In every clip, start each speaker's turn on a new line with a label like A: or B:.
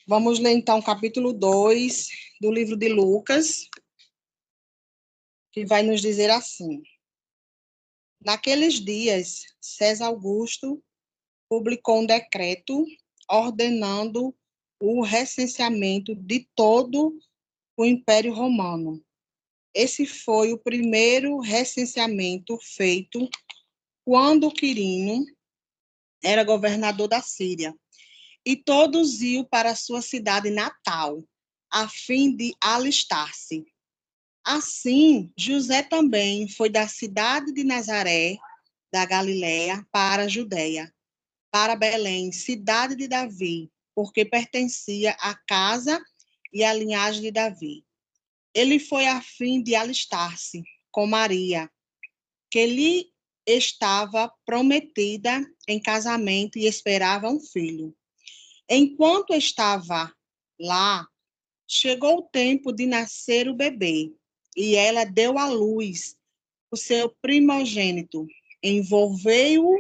A: Vamos ler, então, o capítulo 2 do livro de Lucas, que vai nos dizer assim: Naqueles dias, César Augusto publicou um decreto ordenando o recenseamento de todo o Império Romano. Esse foi o primeiro recenseamento feito quando Quirino era governador da Síria, e todos iam para sua cidade natal, a fim de alistar-se. Assim, José também foi da cidade de Nazaré, da Galiléia, para a Judéia, para Belém, cidade de Davi, porque pertencia à casa e à linhagem de Davi. Ele foi a fim de alistar-se com Maria, que lhe estava prometida em casamento e esperava um filho. Enquanto estava lá, chegou o tempo de nascer o bebê, e ela deu à luz o seu primogênito, envolveu-o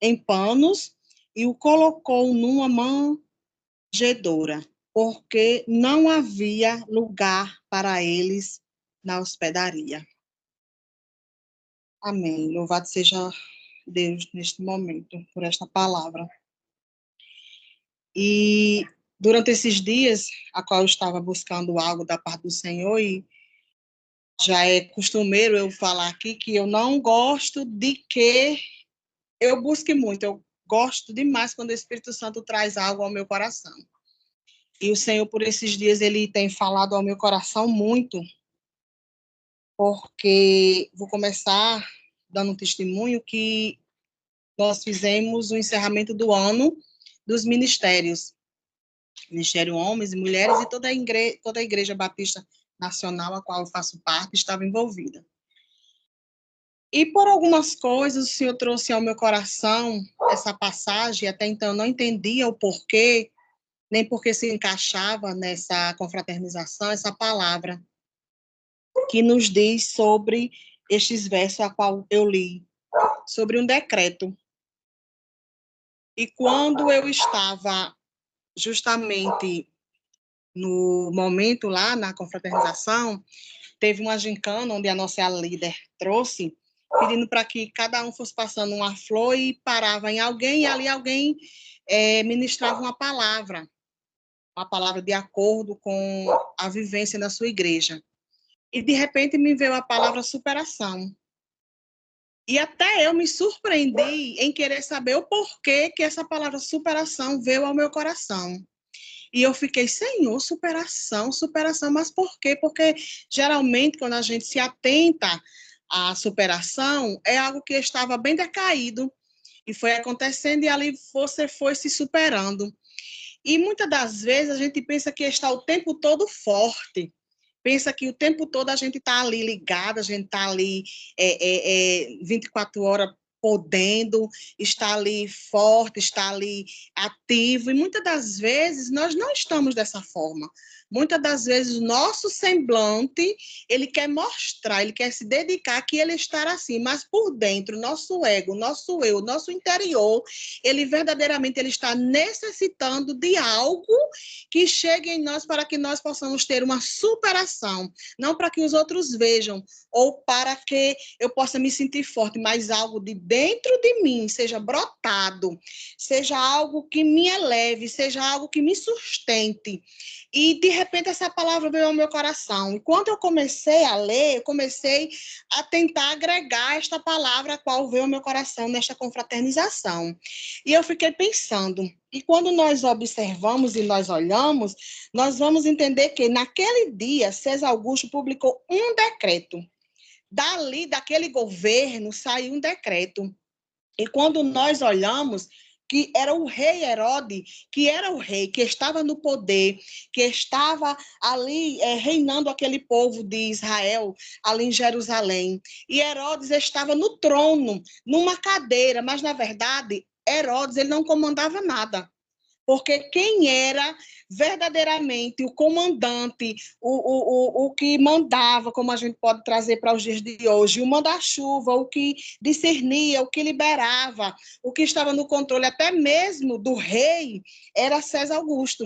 A: em panos e o colocou numa manjedoura, porque não havia lugar para eles na hospedaria. Amém. Louvado seja Deus neste momento por esta palavra. E durante esses dias, a qual eu estava buscando algo da parte do Senhor, e já é costumeiro eu falar aqui que eu não gosto de que eu busque muito, eu gosto demais quando o Espírito Santo traz algo ao meu coração. E o Senhor, por esses dias, ele tem falado ao meu coração muito, porque vou começar dando um testemunho que nós fizemos o encerramento do ano dos ministérios. Ministério Homens e Mulheres, e toda a Igreja Batista Nacional, a qual eu faço parte, estava envolvida. E por algumas coisas, o Senhor trouxe ao meu coração essa passagem, até então eu não entendia o porquê, nem porque se encaixava nessa confraternização, essa palavra que nos diz sobre estes versos a qual eu li, sobre um decreto. E quando eu estava justamente no momento lá na confraternização, teve uma gincana onde a nossa líder trouxe, pedindo para que cada um fosse passando uma flor e parava em alguém, e ali alguém ministrava uma palavra de acordo com a vivência da sua igreja. E, de repente, me veio a palavra superação. E até eu me surpreendi em querer saber o porquê que essa palavra superação veio ao meu coração. E eu fiquei, Senhor, superação, superação, mas por quê? Porque geralmente quando a gente se atenta à superação, é algo que estava bem decaído e foi acontecendo e ali você foi se superando. E muitas das vezes a gente pensa que está o tempo todo forte, pensa que o tempo todo a gente está ali ligada, a gente está ali 24 horas podendo, está ali forte, está ali ativo, e muitas das vezes nós não estamos dessa forma. Muitas das vezes o nosso semblante, ele quer mostrar, ele quer se dedicar que ele está assim, mas por dentro, nosso ego, nosso eu, nosso interior, ele verdadeiramente ele está necessitando de algo que chegue em nós para que nós possamos ter uma superação, não para que os outros vejam, ou para que eu possa me sentir forte, mas algo de dentro de mim seja brotado, seja algo que me eleve, seja algo que me sustente. E, de repente, essa palavra veio ao meu coração. E quando eu comecei a ler, eu comecei a tentar agregar esta palavra a qual veio ao meu coração nesta confraternização. E eu fiquei pensando, e quando nós observamos e nós olhamos, nós vamos entender que naquele dia César Augusto publicou um decreto. Dali, daquele governo, saiu um decreto. E quando nós olhamos que era o rei Herodes, que era o rei que estava no poder, que estava ali reinando aquele povo de Israel, ali em Jerusalém. E Herodes estava no trono, numa cadeira, mas, na verdade, Herodes ele não comandava nada. porque quem era verdadeiramente o comandante, o que mandava, como a gente pode trazer para os dias de hoje, o manda-chuva, o que discernia, o que liberava, o que estava no controle até mesmo do rei, era César Augusto,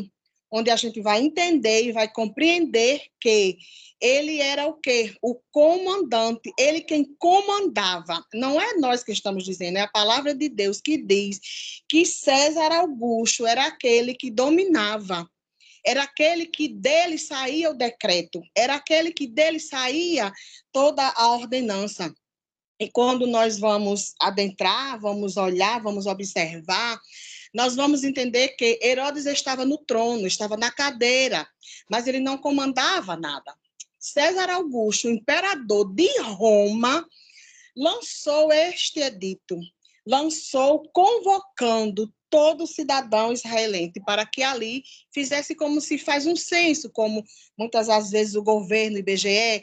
A: onde a gente vai entender e vai compreender que ele era o quê? O comandante, ele quem comandava. Não é nós que estamos dizendo, é a palavra de Deus que diz que César Augusto era aquele que dominava, era aquele que dele saía o decreto, era aquele que dele saía toda a ordenança. E quando nós vamos adentrar, vamos olhar, vamos observar, nós vamos entender que Herodes estava no trono, estava na cadeira, mas ele não comandava nada. César Augusto, o imperador de Roma, lançou este edito, lançou convocando todo cidadão israelense para que ali fizesse como se faz um censo, como muitas às vezes o governo, o IBGE,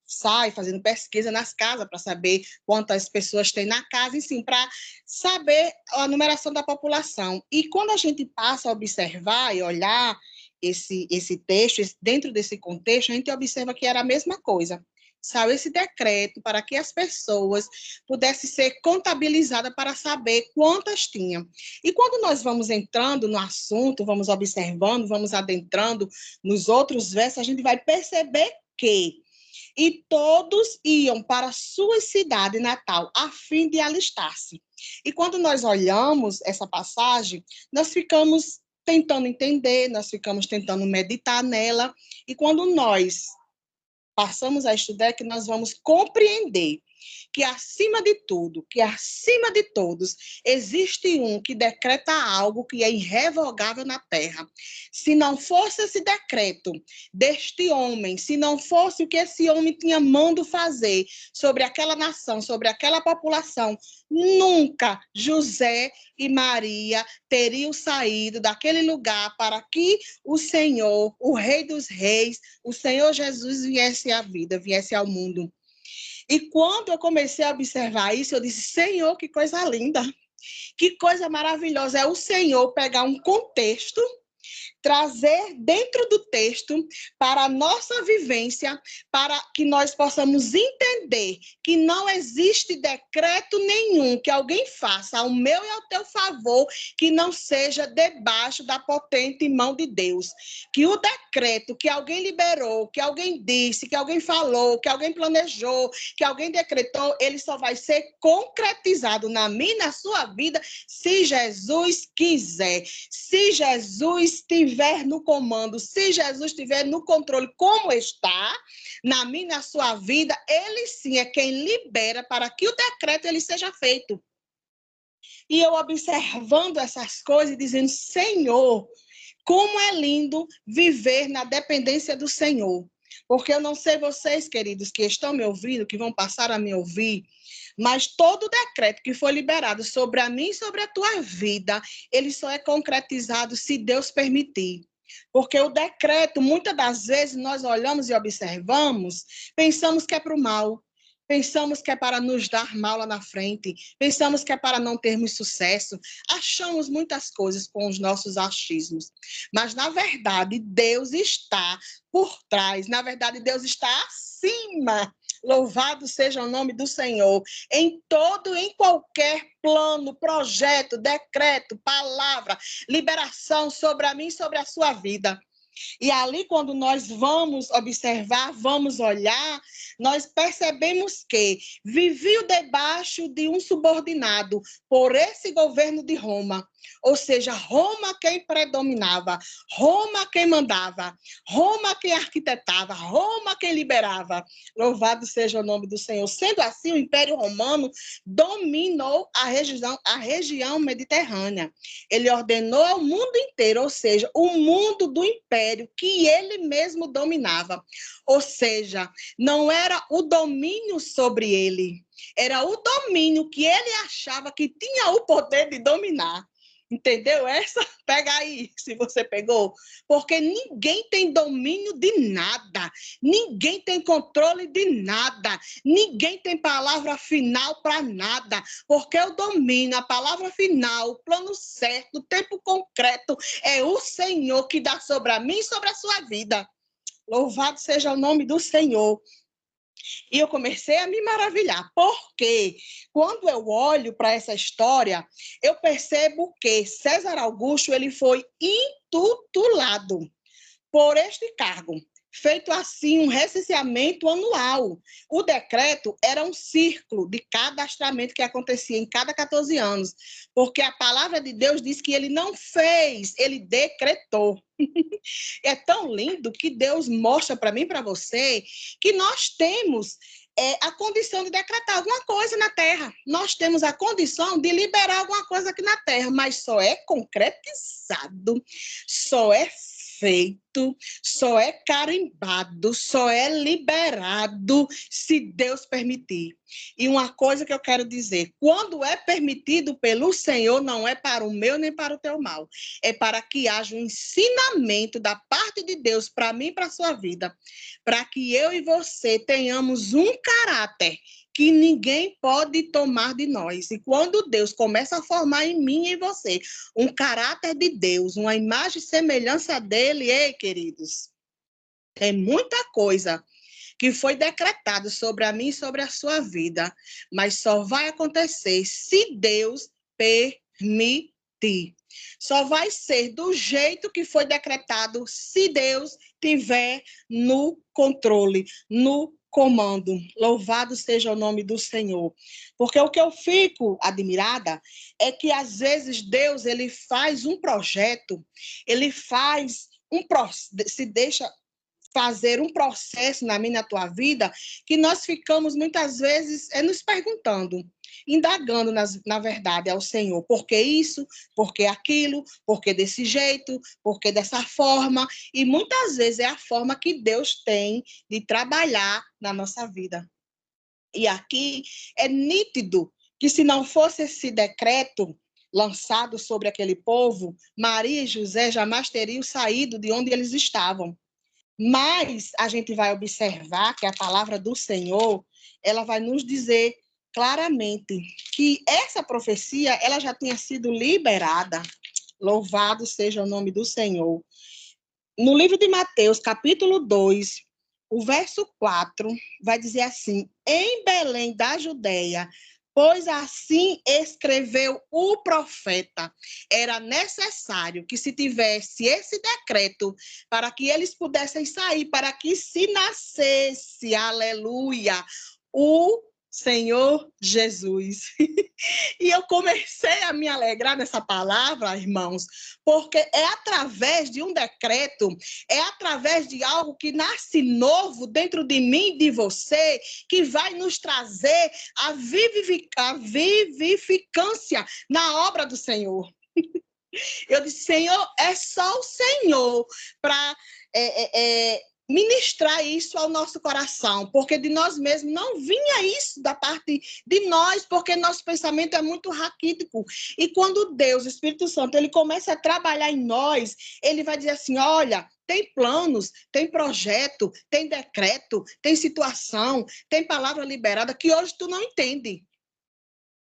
A: sai fazendo pesquisa nas casas para saber quantas pessoas tem na casa, enfim, para saber a numeração da população. E quando a gente passa a observar e olhar esse texto, dentro desse contexto, a gente observa que era a mesma coisa. Saiu esse decreto para que as pessoas pudessem ser contabilizadas para saber quantas tinham. E quando nós vamos entrando no assunto, vamos observando, vamos adentrando nos outros versos, a gente vai perceber que e todos iam para a sua cidade natal, a fim de alistar-se. E quando nós olhamos essa passagem, nós ficamos tentando entender, nós ficamos tentando meditar nela, e quando nós passamos a estudar, é que nós vamos compreender que acima de tudo, que acima de todos, existe um que decreta algo que é irrevogável na terra. Se não fosse esse decreto deste homem, se não fosse o que esse homem tinha mando fazer sobre aquela nação, sobre aquela população, nunca José e Maria teriam saído daquele lugar para que o Senhor, o Rei dos Reis, o Senhor Jesus viesse à vida, viesse ao mundo. E quando eu comecei a observar isso, eu disse, Senhor, que coisa linda, que coisa maravilhosa. É o Senhor pegar um contexto, trazer dentro do texto para a nossa vivência, para que nós possamos entender que não existe decreto nenhum que alguém faça ao meu e ao teu favor que não seja debaixo da potente mão de Deus. Que o decreto que alguém liberou, que alguém disse, que alguém falou, que alguém planejou, que alguém decretou, ele só vai ser concretizado na minha e na sua vida se Jesus quiser. Se Jesus estiver no comando, se Jesus estiver no controle, como está, na minha e na sua vida, ele sim é quem libera para que o decreto ele seja feito. E eu observando essas coisas e dizendo, Senhor, como é lindo viver na dependência do Senhor. Porque eu não sei vocês, queridos, que estão me ouvindo, que vão passar a me ouvir, mas todo decreto que foi liberado sobre a mim e sobre a tua vida, ele só é concretizado se Deus permitir. Porque o decreto, muitas das vezes, nós olhamos e observamos, pensamos que é para o mal, pensamos que é para nos dar mal lá na frente, pensamos que é para não termos sucesso, achamos muitas coisas com os nossos achismos. Mas, na verdade, Deus está por trás, na verdade, Deus está acima. Louvado seja o nome do Senhor. Em todo, em qualquer plano, projeto, decreto, palavra, liberação sobre a mim e sobre a sua vida. E ali, quando nós vamos observar, vamos olhar, nós percebemos que vivia debaixo de um subordinado por esse governo de Roma. Ou seja, Roma quem predominava, Roma quem mandava, Roma quem arquitetava, Roma quem liberava. Louvado seja o nome do Senhor. Sendo assim, o Império Romano dominou a região mediterrânea. Ele ordenou ao mundo inteiro, ou seja, o mundo do império que ele mesmo dominava. Ou seja, não era o domínio sobre ele, era o domínio que ele achava que tinha o poder de dominar. Entendeu essa? Pega aí, se você pegou. Porque ninguém tem domínio de nada. Ninguém tem controle de nada. Ninguém tem palavra final para nada. Porque o domínio, a palavra final, o plano certo, o tempo concreto, é o Senhor que dá sobre a mim e sobre a sua vida. Louvado seja o nome do Senhor. E eu comecei a me maravilhar, porque quando eu olho para essa história, eu percebo que César Augusto ele foi intitulado por este cargo, feito assim um recenseamento anual. O decreto era um círculo de cadastramento que acontecia em cada 14 anos, porque a palavra de Deus diz que ele não fez, ele decretou. É tão lindo que Deus mostra para mim e para você que nós temos a condição de decretar alguma coisa na terra. Nós temos a condição de liberar alguma coisa aqui na terra, mas só é concretizado, só é feito, só é carimbado, só é liberado se Deus permitir. E uma coisa que eu quero dizer, quando é permitido pelo Senhor, não é para o meu nem para o teu mal, é para que haja um ensinamento da parte de Deus para mim e para a sua vida, para que eu e você tenhamos um caráter que ninguém pode tomar de nós. E quando Deus começa a formar em mim e em você um caráter de Deus, uma imagem e semelhança dele, ei, queridos, tem muita coisa que foi decretado sobre a mim e sobre a sua vida, mas só vai acontecer se Deus permitir. Só vai ser do jeito que foi decretado se Deus tiver no controle, no comando. Louvado seja o nome do Senhor. Porque o que eu fico admirada é que às vezes Deus ele faz um projeto, ele faz se deixa fazer um processo na minha e na tua vida que nós ficamos muitas vezes nos perguntando, indagando na verdade ao Senhor, por que isso, por que aquilo, por que desse jeito, por que dessa forma, e muitas vezes é a forma que Deus tem de trabalhar na nossa vida. E aqui é nítido que se não fosse esse decreto lançado sobre aquele povo, Maria e José jamais teriam saído de onde eles estavam. Mas a gente vai observar que a palavra do Senhor, ela vai nos dizer claramente que essa profecia, ela já tinha sido liberada. Louvado seja o nome do Senhor. No livro de Mateus, capítulo 2, o verso 4, vai dizer assim: em Belém da Judeia, pois assim escreveu o profeta. Era necessário que se tivesse esse decreto para que eles pudessem sair, para que se nascesse, aleluia, o Senhor Jesus. E eu comecei a me alegrar nessa palavra, irmãos, porque é através de um decreto, é através de algo que nasce novo dentro de mim e de você, que vai nos trazer a vivificância na obra do Senhor. Eu disse, Senhor, é só o Senhor para ministrar isso ao nosso coração, porque de nós mesmos não vinha isso da parte de nós, porque nosso pensamento é muito raquítico. E quando Deus, o Espírito Santo, ele começa a trabalhar em nós, ele vai dizer assim, olha, tem planos, tem projeto, tem decreto, tem situação, tem palavra liberada que hoje tu não entende.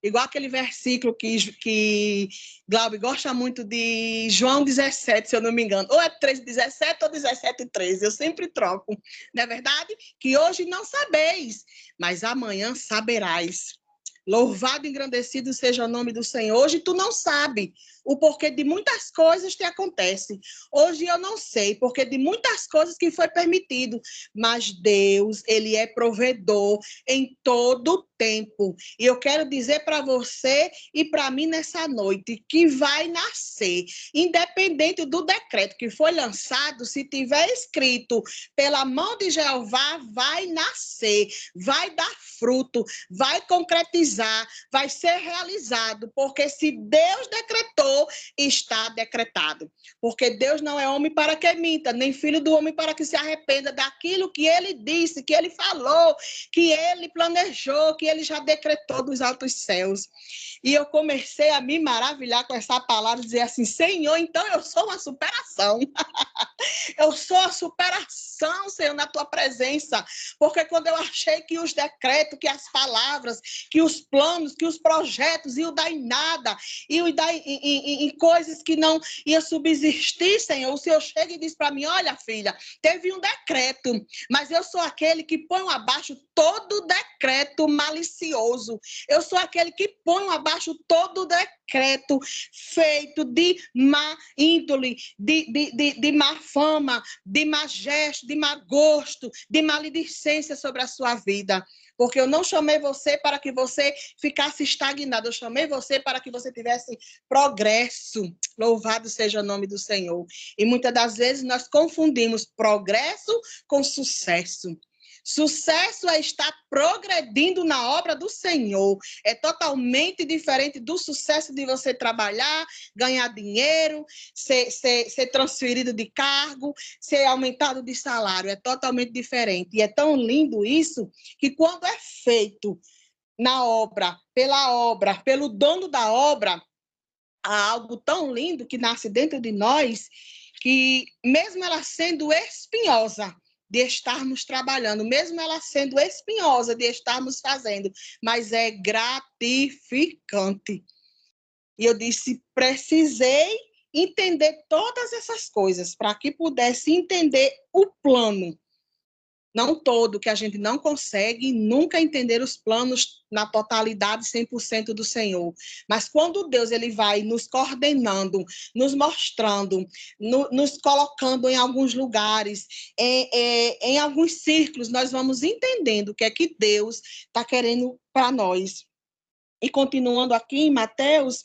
A: Igual aquele versículo que Glauber gosta muito de João 17, se eu não me engano. Ou é 3,17 ou 17,13. Eu sempre troco. Não é verdade? Que hoje não sabeis, mas amanhã saberás. Louvado e engrandecido seja o nome do Senhor. Hoje tu não sabe o porquê de muitas coisas que acontecem. Hoje eu não sei porque de muitas coisas que foi permitido, mas Deus, ele é provedor em todo tempo. E eu quero dizer para você e para mim nessa noite que vai nascer, independente do decreto que foi lançado, se tiver escrito pela mão de Jeová, vai nascer, vai dar fruto, vai concretizar realizar, vai ser realizado, porque se Deus decretou, está decretado. Porque Deus não é homem para que minta, nem filho do homem para que se arrependa daquilo que ele disse, que ele falou, que ele planejou, que ele já decretou dos altos céus. E eu comecei a me maravilhar com essa palavra, dizer assim, Senhor, então eu sou uma superação. Eu sou a superação, Senhor, na tua presença. Porque quando eu achei que os decretos, que as palavras, que os planos, que os projetos iam dar em nada, iam dar em coisas que não iam subsistir, Senhor, o Senhor chega e diz para mim, olha, filha, teve um decreto, mas eu sou aquele que põe abaixo todo decreto malicioso. Eu sou aquele que põe abaixo todo decreto feito de má índole, de má fama, de má gesto, de má gosto, de maledicência sobre a sua vida. Porque eu não chamei você para que você ficasse estagnado, eu chamei você para que você tivesse progresso. Louvado seja o nome do Senhor. E muitas das vezes nós confundimos progresso com sucesso. Sucesso é estar progredindo na obra do Senhor. É totalmente diferente do sucesso de você trabalhar, ganhar dinheiro, ser transferido de cargo, ser aumentado de salário. É totalmente diferente. E é tão lindo isso que quando é feito na obra, pelo dono da obra, há algo tão lindo que nasce dentro de nós, que mesmo ela sendo espinhosa, de estarmos trabalhando, mesmo ela sendo espinhosa de estarmos fazendo, mas é gratificante. E eu disse, precisei entender todas essas coisas para que pudesse entender o plano. Não todo, que a gente não consegue nunca entender os planos na totalidade 100% do Senhor. Mas quando Deus ele vai nos coordenando, nos mostrando, nos colocando em alguns lugares, em alguns círculos, nós vamos entendendo o que é que Deus está querendo para nós. E continuando aqui em Mateus,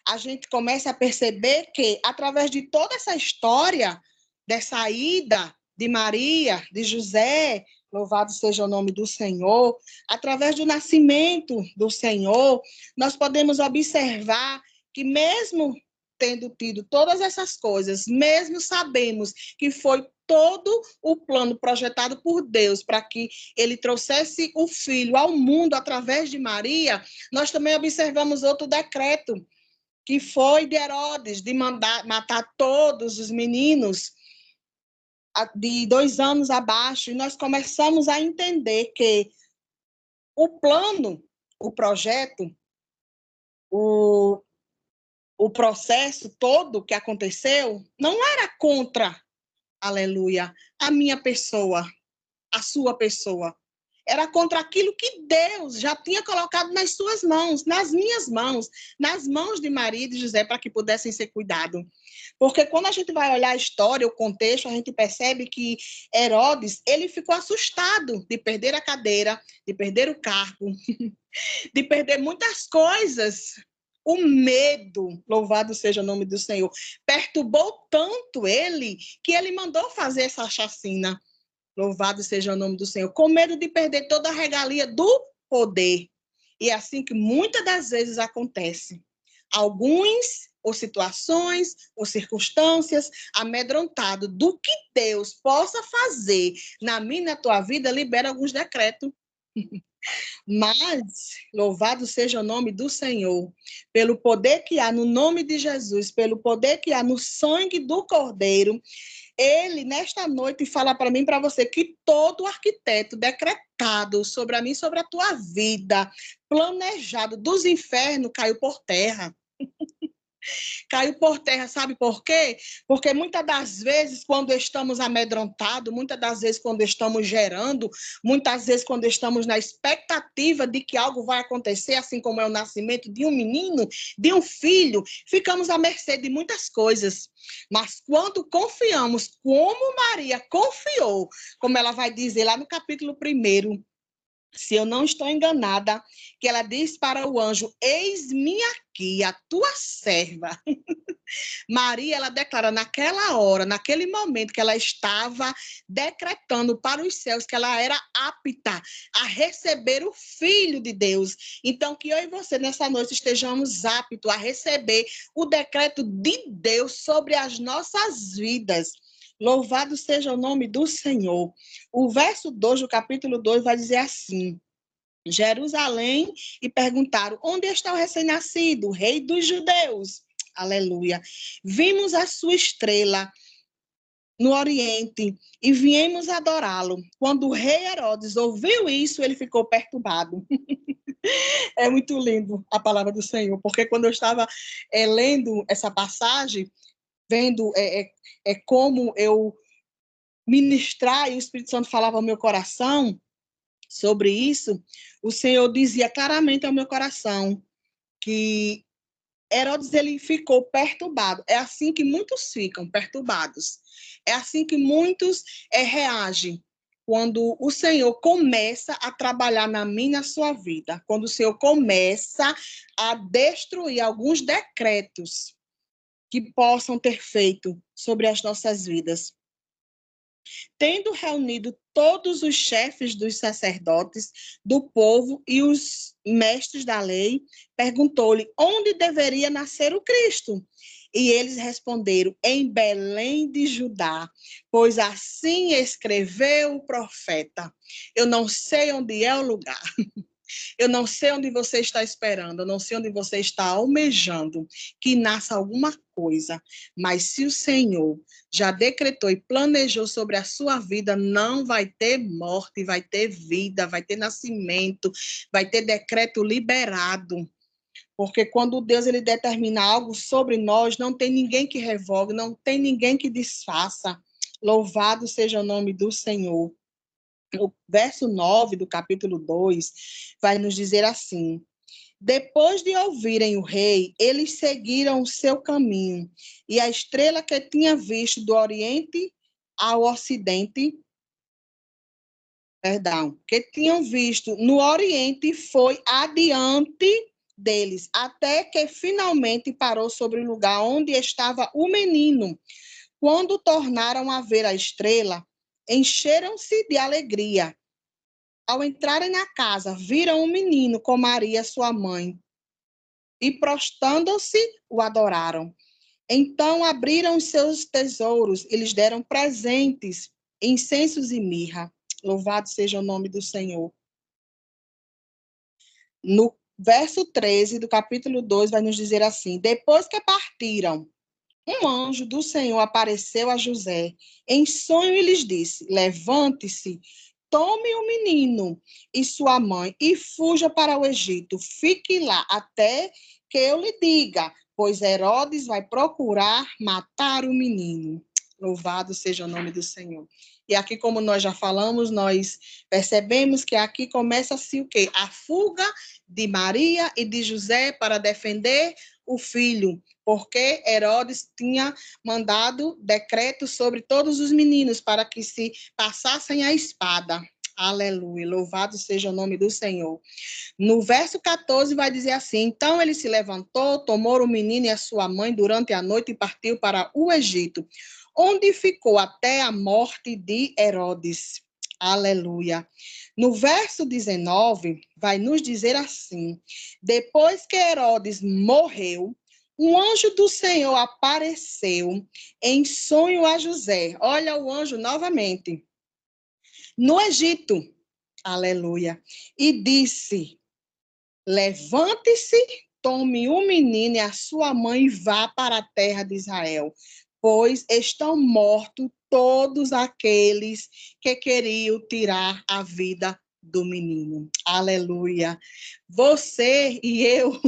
A: a gente começa a perceber que, através de toda essa história, dessa ida de Maria, de José, louvado seja o nome do Senhor, através do nascimento do Senhor, nós podemos observar que mesmo tendo tido todas essas coisas, mesmo sabemos que foi todo o plano projetado por Deus para que ele trouxesse o filho ao mundo através de Maria, nós também observamos outro decreto, que foi de Herodes, de matar todos os meninos de 2 anos abaixo, e nós começamos a entender que o plano, o projeto, o processo todo que aconteceu não era contra, aleluia, a minha pessoa, a sua pessoa. Era contra aquilo que Deus já tinha colocado nas suas mãos, nas minhas mãos, nas mãos de Maria e de José, para que pudessem ser cuidados. Porque quando a gente vai olhar a história, o contexto, a gente percebe que Herodes, ele ficou assustado de perder a cadeira, de perder o cargo, de perder muitas coisas. O medo, louvado seja o nome do Senhor, perturbou tanto ele, que ele mandou fazer essa chacina. Louvado seja o nome do Senhor, com medo de perder toda a regalia do poder. E é assim que muitas das vezes acontece. Alguns, ou situações, ou circunstâncias, amedrontado do que Deus possa fazer na minha e na tua vida, libera alguns decretos. Mas, louvado seja o nome do Senhor, pelo poder que há no nome de Jesus, pelo poder que há no sangue do Cordeiro, ele, nesta noite, fala para mim e para você que todo arquiteto decretado sobre a mim, sobre a tua vida, planejado dos infernos, caiu por terra. Caiu por terra, sabe por quê? Porque muitas das vezes, quando estamos amedrontados, muitas das vezes, quando estamos gerando, muitas vezes, quando estamos na expectativa de que algo vai acontecer, assim como é o nascimento de um menino, de um filho, ficamos à mercê de muitas coisas. Mas quando confiamos, como Maria confiou, como ela vai dizer lá no capítulo 1, se eu não estou enganada, que ela diz para o anjo: eis-me aqui, a tua serva. Maria, ela declara naquela hora, naquele momento que ela estava decretando para os céus que ela era apta a receber o Filho de Deus. Então, que eu e você, nessa noite, estejamos aptos a receber o decreto de Deus sobre as nossas vidas. Louvado seja o nome do Senhor. O verso 2 do capítulo 2 vai dizer assim: Jerusalém, e perguntaram: onde está o recém-nascido, o rei dos judeus? Aleluia. Vimos a sua estrela no Oriente e viemos adorá-lo. Quando o rei Herodes ouviu isso, ele ficou perturbado. É muito lindo a palavra do Senhor, porque quando eu estava lendo essa passagem, vendo como eu ministrar e o Espírito Santo falava ao meu coração sobre isso, o Senhor dizia claramente ao meu coração que Herodes ele ficou perturbado. É assim que muitos ficam perturbados. É assim que muitos reagem quando o Senhor começa a trabalhar na minha e na sua vida. Quando o Senhor começa a destruir alguns decretos que possam ter feito sobre as nossas vidas. Tendo reunido todos os chefes dos sacerdotes do povo e os mestres da lei, perguntou-lhe onde deveria nascer o Cristo. E eles responderam: em Belém de Judá, pois assim escreveu o profeta. Eu não sei onde é o lugar. Eu não sei onde você está esperando, eu não sei onde você está almejando que nasça alguma coisa, mas se o Senhor já decretou e planejou sobre a sua vida, não vai ter morte, vai ter vida, vai ter nascimento, vai ter decreto liberado. Porque quando Deus ele determina algo sobre nós, não tem ninguém que revogue, não tem ninguém que desfaça. Louvado seja o nome do Senhor. O verso 9 do capítulo 2 vai nos dizer assim: depois de ouvirem o rei, eles seguiram o seu caminho, e a estrela que tinha visto do oriente ao ocidente, perdão, que tinham visto no oriente foi adiante deles, até que finalmente parou sobre o lugar onde estava o menino. Quando tornaram a ver a estrela, encheram-se de alegria. Ao entrarem na casa, viram um menino com Maria, sua mãe, e prostrando-se, o adoraram. Então abriram seus tesouros e lhes deram presentes, incensos e mirra. Louvado seja o nome do Senhor. No verso 13 do capítulo 2 vai nos dizer assim: depois que partiram, um anjo do Senhor apareceu a José em sonho e lhes disse: levante-se, tome o menino e sua mãe e fuja para o Egito. Fique lá até que eu lhe diga, pois Herodes vai procurar matar o menino. Louvado seja o nome do Senhor. E aqui, como nós já falamos, nós percebemos que aqui começa-se o quê? A fuga de Maria e de José para defender o filho, porque Herodes tinha mandado decreto sobre todos os meninos para que se passassem a espada. Aleluia, louvado seja o nome do Senhor. No verso 14 vai dizer assim: então ele se levantou, tomou o menino e a sua mãe durante a noite e partiu para o Egito, onde ficou até a morte de Herodes. Aleluia. No verso 19 vai nos dizer assim: depois que Herodes morreu, um anjo do Senhor apareceu em sonho a José. Olha o anjo novamente. No Egito. Aleluia. E disse: levante-se, tome o menino e a sua mãe e vá para a terra de Israel, pois estão mortos todos aqueles que queriam tirar a vida do menino. Aleluia. Você e eu,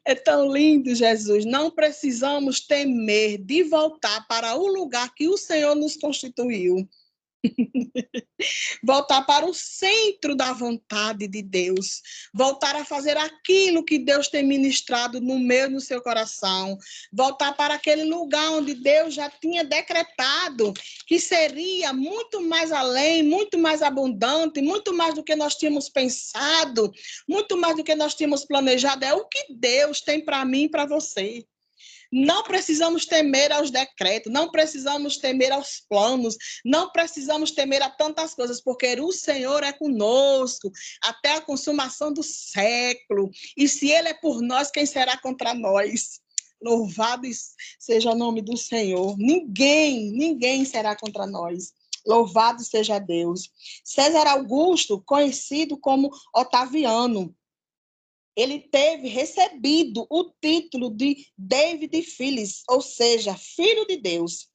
A: é tão lindo, Jesus. Não precisamos temer de voltar para o lugar que o Senhor nos constituiu. Voltar para o centro da vontade de Deus, voltar a fazer aquilo que Deus tem ministrado no meu e no seu coração, voltar para aquele lugar onde Deus já tinha decretado que seria muito mais além, muito mais abundante, muito mais do que nós tínhamos pensado, muito mais do que nós tínhamos planejado. É o que Deus tem para mim e para você. Não precisamos temer aos decretos, não precisamos temer aos planos, não precisamos temer a tantas coisas, porque o Senhor é conosco até a consumação do século. E se Ele é por nós, quem será contra nós? Louvado seja o nome do Senhor. Ninguém será contra nós. Louvado seja Deus. César Augusto, conhecido como Otaviano, ele teve recebido o título de David Philis, ou seja, filho de Deus.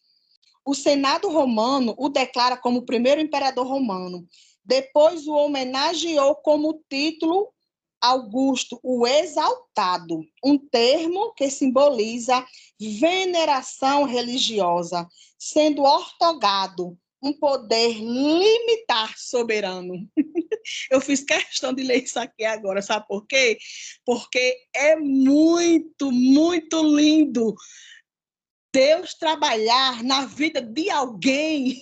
A: O Senado romano o declara como o primeiro imperador romano. Depois o homenageou como título Augusto, o Exaltado, um termo que simboliza veneração religiosa, sendo ortogado, um poder limitar soberano. Eu fiz questão de ler isso aqui agora, sabe por quê? Porque é muito, muito lindo Deus trabalhar na vida de alguém,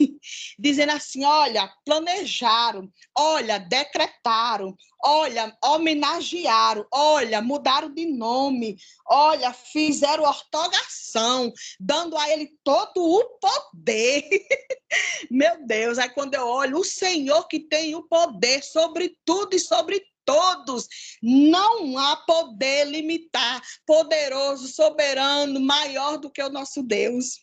A: dizendo assim, olha, planejaram, olha, decretaram, olha, homenagearam, olha, mudaram de nome, olha, fizeram ortogação, dando a ele todo o poder. Meu Deus, aí quando eu olho, o Senhor que tem o poder sobre tudo e sobre todos, não há poder limitar, poderoso, soberano, maior do que o nosso Deus.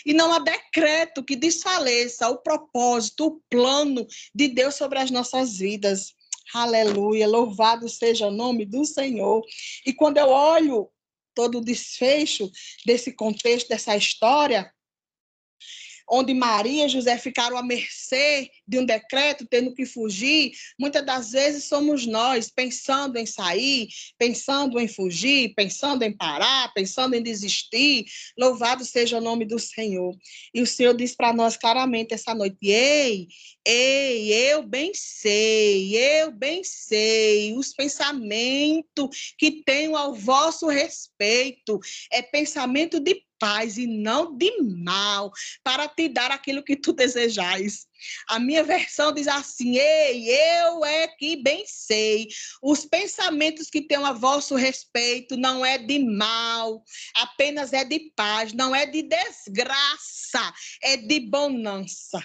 A: E não há decreto que desfaleça o propósito, o plano de Deus sobre as nossas vidas. Aleluia, louvado seja o nome do Senhor. E quando eu olho todo o desfecho desse contexto, dessa história, onde Maria e José ficaram à mercê de um decreto, tendo que fugir, muitas das vezes somos nós, pensando em sair, pensando em fugir, pensando em parar, pensando em desistir. Louvado seja o nome do Senhor. E o Senhor diz para nós claramente essa noite, ei, eu bem sei, os pensamentos que tenho ao vosso respeito, é pensamento de paz e não de mal, para te dar aquilo que tu desejais. A minha versão diz assim, eu é que bem sei, os pensamentos que tenho a vosso respeito não é de mal, apenas é de paz, não é de desgraça, é de bonança.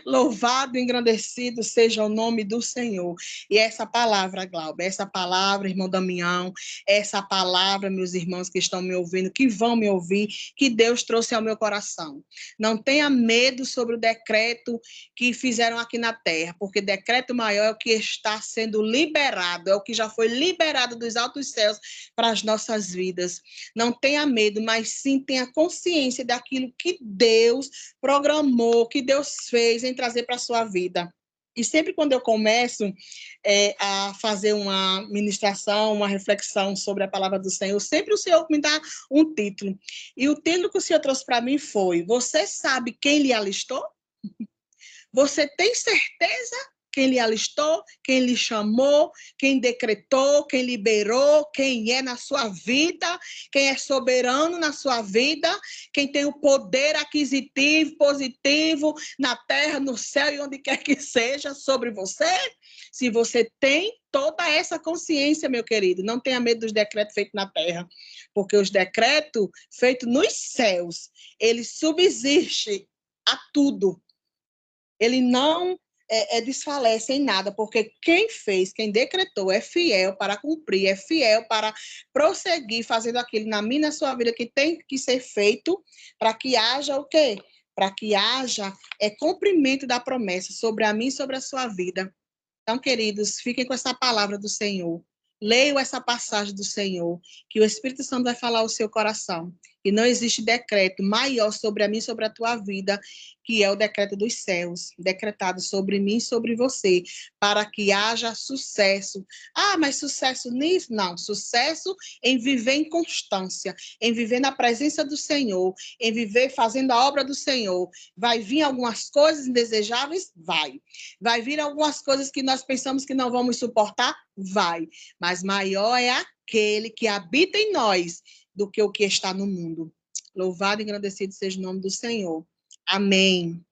A: Louvado e engrandecido seja o nome do Senhor. E essa palavra, Glauber, essa palavra, irmão Damião, essa palavra, meus irmãos que estão me ouvindo, que vão me ouvir, que Deus trouxe ao meu coração. Não tenha medo sobre o decreto que fizeram aqui na terra, porque decreto maior é o que está sendo liberado, é o que já foi liberado dos altos céus para as nossas vidas. Não tenha medo, mas sim tenha consciência daquilo que Deus programou, que Deus fez em trazer para a sua vida. E sempre quando eu começo a fazer uma ministração, uma reflexão sobre a palavra do Senhor, sempre o Senhor me dá um título. E o título que o Senhor trouxe para mim foi: Você sabe quem lhe alistou? Você tem certeza quem lhe alistou, quem lhe chamou, quem decretou, quem liberou, quem é na sua vida, quem é soberano na sua vida, quem tem o poder aquisitivo, positivo na terra, no céu e onde quer que seja sobre você? Se você tem toda essa consciência, meu querido, não tenha medo dos decretos feitos na terra, porque os decretos feitos nos céus, eles subsistem a tudo. Ele não desfalece em nada, porque quem fez, quem decretou, é fiel para cumprir, é fiel para prosseguir fazendo aquilo na minha e na sua vida que tem que ser feito para que haja o quê? Para que haja cumprimento da promessa sobre a mim e sobre a sua vida. Então, queridos, fiquem com essa palavra do Senhor. Leiam essa passagem do Senhor, que o Espírito Santo vai falar ao seu coração. E não existe decreto maior sobre a mim, sobre a tua vida, que é o decreto dos céus, decretado sobre mim e sobre você, para que haja sucesso. Ah, mas sucesso nisso? Não, sucesso em viver em constância, em viver na presença do Senhor, em viver fazendo a obra do Senhor. Vai vir algumas coisas indesejáveis? Vai. Vai vir algumas coisas que nós pensamos que não vamos suportar? Vai. Mas maior é aquele que habita em nós do que o que está no mundo. Louvado e engrandecido seja o nome do Senhor. Amém.